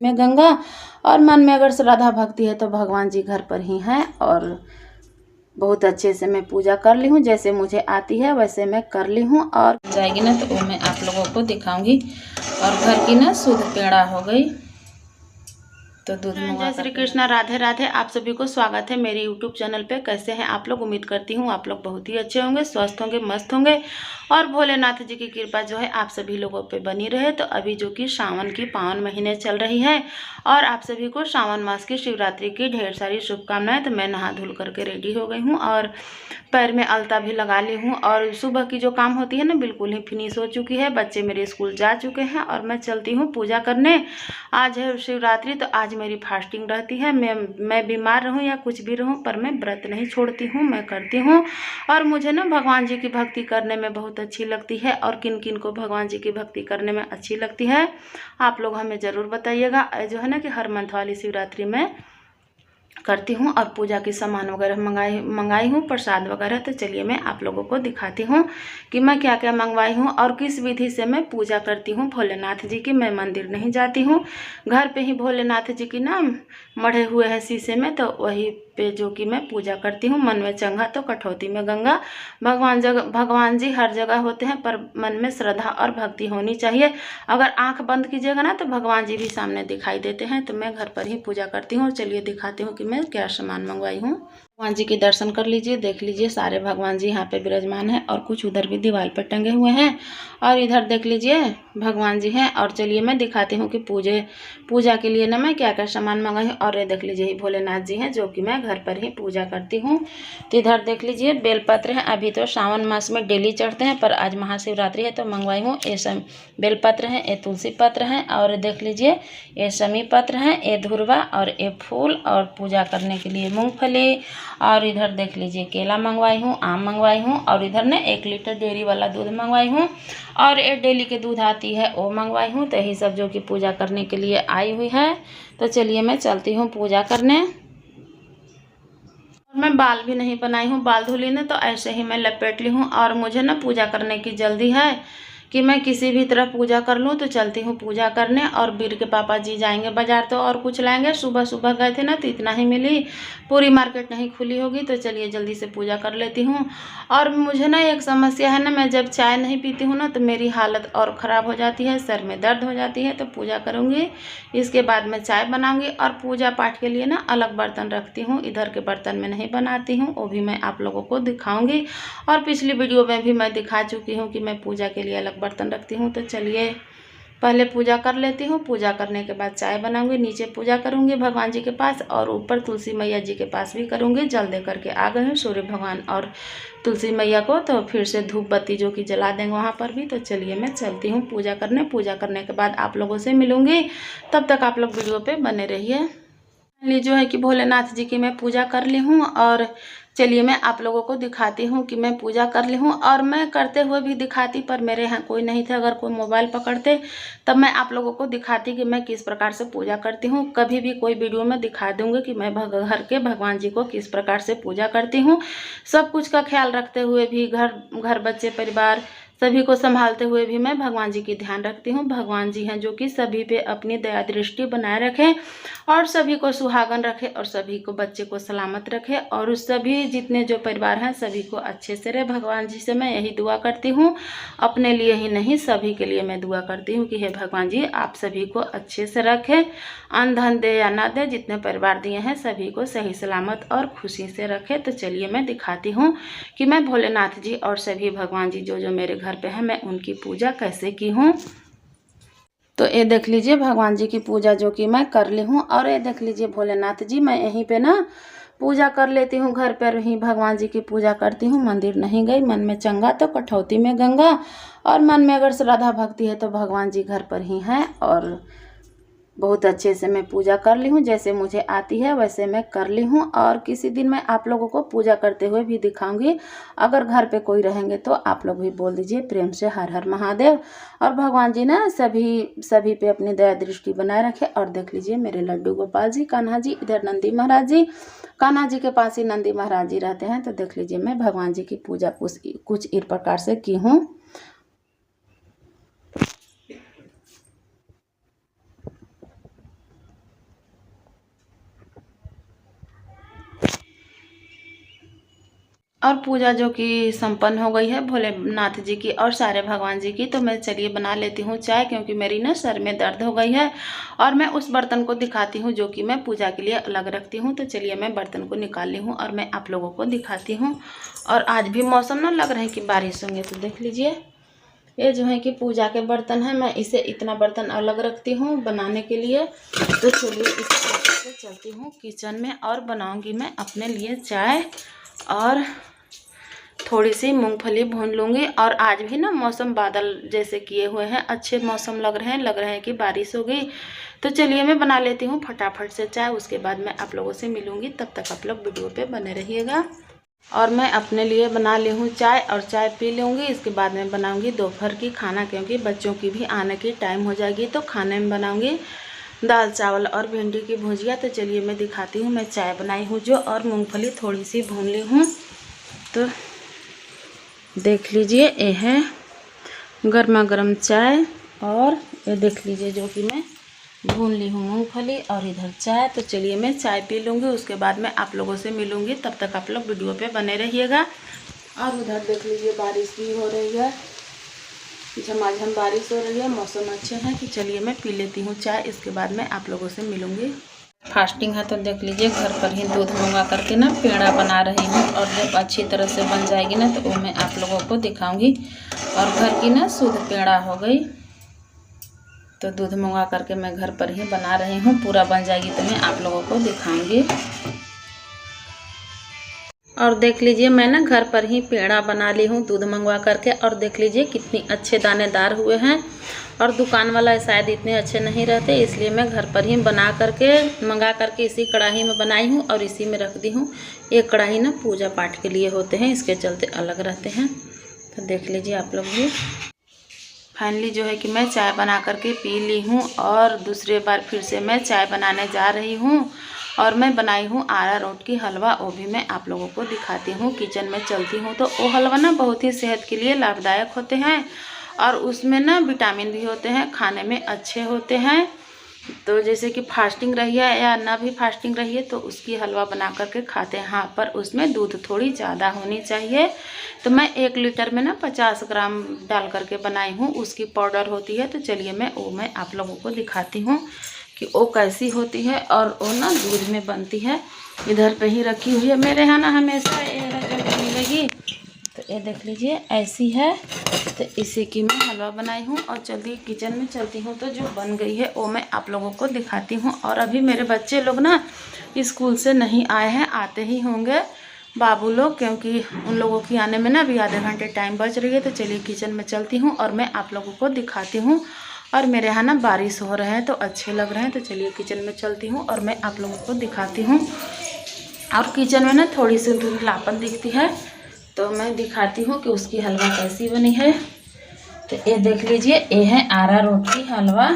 में गंगा। और मन में अगर श्रद्धा भक्ति है तो भगवान जी घर पर ही हैं और बहुत अच्छे से मैं पूजा कर ली हूँ। जैसे मुझे आती है वैसे मैं कर ली हूँ और जाएगी ना तो वो मैं आप लोगों को दिखाऊंगी। और घर की ना शुद्ध पेड़ा हो गई तो दूध में। जय श्री कृष्णा, राधे राधे। आप सभी को स्वागत है मेरे यूट्यूब चैनल पे। कैसे हैं आप लोग? उम्मीद करती हूँ आप लोग बहुत ही अच्छे होंगे, स्वस्थ होंगे, मस्त होंगे और भोलेनाथ जी की कृपा जो है आप सभी लोगों पे बनी रहे। तो अभी जो कि सावन की पावन महीने चल रही है और आप सभी को सावन मास की शिवरात्रि की ढेर सारी शुभकामनाएं। तो मैं नहा धुल करके रेडी हो गई हूँ और पैर में अलता भी लगा ली हूँ और सुबह की जो काम होती है ना बिल्कुल ही फिनिश हो चुकी है। बच्चे मेरे स्कूल जा चुके हैं और मैं चलती हूँ पूजा करने। आज है शिवरात्रि तो आज मेरी फास्टिंग रहती है। मैं बीमार रहूँ या कुछ भी रहूँ पर मैं व्रत नहीं छोड़ती हूँ, मैं करती हूँ। और मुझे ना भगवान जी की भक्ति करने में बहुत अच्छी लगती है। और किन किन को भगवान जी की भक्ति करने में अच्छी लगती है आप लोग हमें ज़रूर बताइएगा। जो है ना कि हर मंथ वाली शिवरात्रि में करती हूँ और पूजा की सामान वगैरह मंगाई हूँ, प्रसाद वगैरह। तो चलिए मैं आप लोगों को दिखाती हूँ कि मैं क्या क्या मंगवाई हूँ और किस विधि से मैं पूजा करती हूँ भोलेनाथ जी की। मैं मंदिर नहीं जाती हूँ, घर पे ही भोलेनाथ जी की ना मढ़े हुए हैं शीशे में, तो वही पे जो कि मैं पूजा करती हूँ। मन में चंगा तो कठौती में गंगा। भगवान जी हर जगह होते हैं पर मन में श्रद्धा और भक्ति होनी चाहिए। अगर आंख बंद कीजिएगा ना तो भगवान जी भी सामने दिखाई देते हैं। तो मैं घर पर ही पूजा करती हूँ और चलिए दिखाती हूँ कि मैं क्या सामान मंगवाई हूँ। भगवान जी के दर्शन कर लीजिए, देख लीजिए सारे भगवान जी यहाँ पे विराजमान हैं और कुछ उधर भी दीवार पर टंगे हुए हैं और इधर देख लीजिए भगवान जी हैं। और चलिए मैं दिखाती हूँ कि पूजा के लिए ना मैं क्या क्या सामान मंगाई हूँ। और ये देख लीजिए भोलेनाथ जी हैं जो कि मैं घर पर ही पूजा करती हूँ। तो इधर देख लीजिए बेलपत्र है। अभी तो सावन मास में डेली चढ़ते हैं पर आज महाशिवरात्रि है तो मंगवाई हूँ। ये सब बेलपत्र है, ये तुलसी पत्र है और देख लीजिए ये शमी पत्र है, ये धुरवा और ये फूल और पूजा करने के लिए मूंगफली। और इधर देख लीजिए केला मंगवाई हूँ, आम मंगवाई हूँ और इधर ने 1 लीटर डेयरी वाला दूध मंगवाई हूँ और ये डेली के दूध आती है वो मंगवाई हूँ। तो यही सब जो कि पूजा करने के लिए आई हुई है। तो चलिए मैं चलती हूँ पूजा करने। मैं बाल भी नहीं बनाई हूँ, बाल धुली ने तो ऐसे ही मैं लपेट ली हूँ। और मुझे ना पूजा करने की जल्दी है कि मैं किसी भी तरह पूजा कर लूँ। तो चलती हूँ पूजा करने। और बीर के पापा जी जाएंगे बाजार तो और कुछ लाएंगे। सुबह सुबह गए थे ना तो इतना ही मिली, पूरी मार्केट नहीं खुली होगी। तो चलिए जल्दी से पूजा कर लेती हूँ। और मुझे ना एक समस्या है ना, मैं जब चाय नहीं पीती हूँ ना तो मेरी हालत और ख़राब हो जाती है, सर में दर्द हो जाती है। तो पूजा करूँगी, इसके बाद मैं चाय बनाऊँगी और पूजा पाठ के लिए ना अलग बर्तन रखती हूँ। इधर के बर्तन में नहीं बनाती हूँ, वो भी मैं आप लोगों को दिखाऊँगी। और पिछली वीडियो में भी मैं दिखा चुकी हूँ कि मैं पूजा के लिए अलग बर्तन रखती हूँ। तो चलिए पहले पूजा कर लेती हूँ। पूजा करने के बाद चाय बनाऊंगी, नीचे पूजा करूंगी भगवान जी के पास और ऊपर तुलसी मैया जी के पास भी करूंगी। जल दे करके आ गए हैं सूर्य भगवान और तुलसी मैया को, तो फिर से धूप बत्ती जो कि जला देंगे वहाँ पर भी। तो चलिए मैं चलती हूँ पूजा करने। पूजा करने के बाद आप लोगों से मिलूंगी, तब तक आप लोग वीडियो पे बने रहिए। जो है कि भोलेनाथ जी की मैं पूजा कर ली हूँ और चलिए मैं आप लोगों को दिखाती हूँ कि मैं पूजा कर ली हूँ। और मैं करते हुए भी दिखाती पर मेरे यहाँ कोई नहीं था, अगर कोई मोबाइल पकड़ते तब मैं आप लोगों को दिखाती कि मैं किस प्रकार से पूजा करती हूँ। कभी भी कोई वीडियो में दिखा दूँगी कि मैं घर के भगवान जी को किस प्रकार से पूजा करती हूँ। सब कुछ का ख्याल रखते हुए भी घर बच्चे परिवार सभी को संभालते हुए भी मैं भगवान जी की ध्यान रखती हूँ। भगवान जी हैं जो कि सभी पे अपनी दया दृष्टि बनाए रखें और सभी को सुहागन रखे और सभी को बच्चे को सलामत रखे और उस सभी जितने जो परिवार हैं सभी को अच्छे से रहे। भगवान जी से मैं यही दुआ करती हूँ, अपने लिए ही नहीं सभी के लिए मैं दुआ करती हूँ कि हे भगवान जी आप सभी को अच्छे से रखें, अन्न धन दे या ना दे, जितने परिवार दिए हैं सभी को सही सलामत और खुशी से रखे। तो चलिए मैं दिखाती हूँ कि मैं भोलेनाथ जी और सभी भगवान जी जो जो मेरे घर पे हैं मैं उनकी पूजा कैसे की हूँ। तो ये देख लीजिए भगवान जी की पूजा जो कि मैं कर ली हूँ। और ये देख लीजिए भोलेनाथ जी, मैं यहीं पे ना पूजा कर लेती हूँ, घर पर ही भगवान जी की पूजा करती हूँ, मंदिर नहीं गई। मन में चंगा तो कठौती में गंगा। और मन में अगर श्रद्धा भक्ति है तो भगवान जी घर पर ही हैं और बहुत अच्छे से मैं पूजा कर ली हूँ। जैसे मुझे आती है वैसे मैं कर ली हूँ। और किसी दिन मैं आप लोगों को पूजा करते हुए भी दिखाऊंगी। अगर घर पे कोई रहेंगे तो आप लोग भी बोल दीजिए प्रेम से हर हर महादेव। और भगवान जी ना सभी पे अपनी दया दृष्टि बनाए रखे। और देख लीजिए मेरे लड्डू गोपाल जी, कान्हा जी, इधर नंदी महाराज जी, कान्हा जी के पास ही नंदी महाराज जी रहते हैं। तो देख लीजिए मैं भगवान जी की पूजा कुछ इस प्रकार से की हूँ। और पूजा जो कि संपन्न हो गई है भोलेनाथ जी की और सारे भगवान जी की। तो मैं चलिए बना लेती हूँ चाय, क्योंकि मेरी ना सर में दर्द हो गई है। और मैं उस बर्तन को दिखाती हूँ जो कि मैं पूजा के लिए अलग रखती हूँ। तो चलिए मैं बर्तन को निकाल ली हूँ और मैं आप लोगों को दिखाती हूँ। और आज भी मौसम ना लग रहा है कि बारिश होंगे। तो देख लीजिए, ये जो है कि पूजा के बर्तन है। मैं इसे इतना बर्तन अलग रखती हूँ बनाने के लिए। तो चलिए इसे चलती हूँ किचन में और बनाऊँगी मैं अपने लिए चाय और थोड़ी सी मूंगफली भून लूँगी। और आज भी ना मौसम बादल जैसे किए हुए हैं, अच्छे मौसम लग रहे हैं कि बारिश हो गई। तो चलिए मैं बना लेती हूँ फटाफट से चाय, उसके बाद मैं आप लोगों से मिलूँगी। तब तक आप लोग वीडियो पे बने रहिएगा। और मैं अपने लिए बना ली हूँ चाय और चाय पी लूँगी। इसके बाद मैं बनाऊँगी दोपहर की खाना, क्योंकि बच्चों की भी आने की टाइम हो जाएगी। तो खाने में बनाऊँगी दाल चावल और भिंडी की भुजिया। तो चलिए मैं दिखाती हूँ मैं चाय बनाई हूँ जो, और मूँगफली थोड़ी सी भून ली हूँ। तो देख लीजिए, ये है गर्मा गर्म चाय। और ये देख लीजिए जो कि मैं भून ली हूँ मूंगफली और इधर चाय। तो चलिए मैं चाय पी लूँगी, उसके बाद मैं आप लोगों से मिलूँगी। तब तक आप लोग वीडियो पे बने रहिएगा। और उधर देख लीजिए बारिश भी हो रही है, झमाझम बारिश हो रही है, मौसम अच्छे हैं। कि चलिए मैं पी लेती हूँ चाय, इसके बाद मैं आप लोगों से मिलूँगी। फास्टिंग है तो देख लीजिए घर पर ही दूध मंगा करके ना पेड़ा बना रही हूँ। और जब अच्छी तरह से बन जाएगी ना तो वो मैं आप लोगों को दिखाऊंगी। और घर की ना शुद्ध पेड़ा हो गई, तो दूध मंगा करके मैं घर पर ही बना रही हूँ। पूरा बन जाएगी तो मैं आप लोगों को दिखाऊंगी। और देख लीजिए मैं ना घर पर ही पेड़ा बना ली हूँ दूध मंगवा करके। और देख लीजिए कितनी अच्छे दानेदार हुए हैं। और दुकान वाला शायद इतने अच्छे नहीं रहते, इसलिए मैं घर पर ही बना करके मंगा करके इसी कढ़ाई में बनाई हूँ और इसी में रख दी हूँ। ये कढ़ाई ना पूजा पाठ के लिए होते हैं, इसके चलते अलग रहते हैं। तो देख लीजिए आप लोग भी। फाइनली जो है कि मैं चाय बना करके पी ली हूँ और दूसरे बार फिर से मैं चाय बनाने जा रही हूँ। और मैं बनाई हूँ अरारोट की हलवा, वो भी मैं आप लोगों को दिखाती हूँ। किचन में चलती हूँ तो वो हलवा ना बहुत ही सेहत के लिए लाभदायक होते हैं और उसमें ना विटामिन भी होते हैं, खाने में अच्छे होते हैं। तो जैसे कि फास्टिंग रही है या ना भी फास्टिंग रही है तो उसकी हलवा बना करके खाते हैं। हाँ, पर उसमें दूध थोड़ी ज़्यादा होनी चाहिए। तो मैं 1 लीटर में ना 50 ग्राम डाल करके बनाई हूँ, उसकी पाउडर होती है। तो चलिए मैं आप लोगों को दिखाती हूँ कि वो कैसी होती है। और वो ना दूध में बनती है, इधर पे ही रखी हुई है मेरे यहाँ ना हमेशा ये मिलेगी। तो ये देख लीजिए ऐसी है। तो इसी की मैं हलवा बनाई हूँ और जल्दी किचन में चलती हूँ। तो जो बन गई है वो मैं आप लोगों को दिखाती हूँ। और अभी मेरे बच्चे लोग ना स्कूल से नहीं आए हैं, आते ही होंगे बाबू लोग, क्योंकि उन लोगों की आने में ना अभी आधे घंटे टाइम बच रही है। तो चलिए किचन में चलती हूँ और मैं आप लोगों को दिखाती हूँ। और मेरे यहाँ ना बारिश हो रहे हैं तो अच्छे लग रहे हैं। तो चलिए किचन में चलती हूँ और मैं आप लोगों को दिखाती हूँ। और किचन में ना थोड़ी सी धुंधलापन दिखती है तो मैं दिखाती हूँ कि उसकी हलवा कैसी बनी है। तो ये देख लीजिए, ये है अरारोट की हलवा,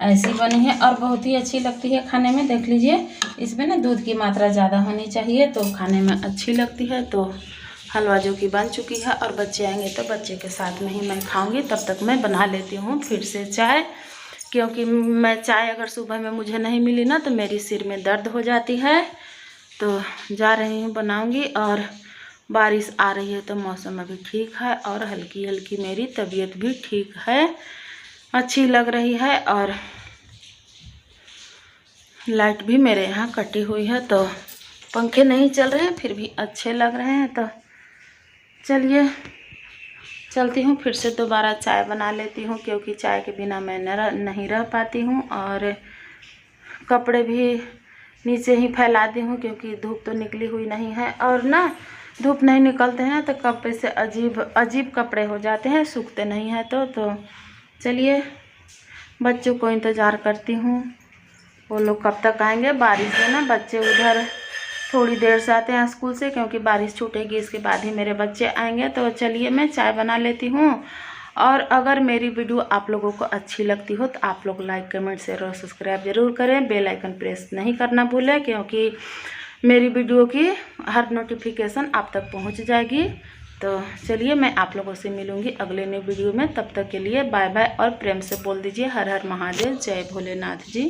ऐसी बनी है और बहुत ही अच्छी लगती है खाने में। देख लीजिए इसमें ना दूध की मात्रा ज़्यादा होनी चाहिए तो खाने में अच्छी लगती है। तो हलवा जो कि बन चुकी है और बच्चे आएंगे तो बच्चे के साथ में ही मैं खाऊंगी। तब तक मैं बना लेती हूँ फिर से चाय, क्योंकि मैं चाय अगर सुबह में मुझे नहीं मिली ना तो मेरी सिर में दर्द हो जाती है। तो जा रही हूँ बनाऊँगी। और बारिश आ रही है तो मौसम अभी ठीक है और हल्की हल्की मेरी तबीयत भी ठीक है, अच्छी लग रही है। और लाइट भी मेरे यहाँ कटी हुई है तो पंखे नहीं चल रहे हैं, फिर भी अच्छे लग रहे हैं। तो चलिए चलती हूँ फिर से दोबारा चाय बना लेती हूँ, क्योंकि चाय के बिना मैं नहीं रह पाती हूँ। और कपड़े भी नीचे ही फैला दी हूँ, क्योंकि धूप तो निकली हुई नहीं है। और ना धूप नहीं निकलते हैं तो कपड़े से अजीब कपड़े हो जाते हैं, सूखते नहीं हैं। तो चलिए बच्चों को इंतज़ार करती हूँ, वो लोग कब तक आएंगे। बारिश में ना बच्चे उधर थोड़ी देर से आते हैं स्कूल से, क्योंकि बारिश छूटेगी इसके बाद ही मेरे बच्चे आएंगे। तो चलिए मैं चाय बना लेती हूँ। और अगर मेरी वीडियो आप लोगों को अच्छी लगती हो तो आप लोग लाइक कमेंट शेयर और सब्सक्राइब ज़रूर करें। बेल आइकन प्रेस नहीं करना भूलें, क्योंकि मेरी वीडियो की हर नोटिफिकेशन आप तक पहुंच जाएगी। तो चलिए मैं आप लोगों से मिलूंगी अगले नई वीडियो में। तब तक के लिए बाय बाय और प्रेम से बोल दीजिए हर हर महादेव, जय भोलेनाथ जी।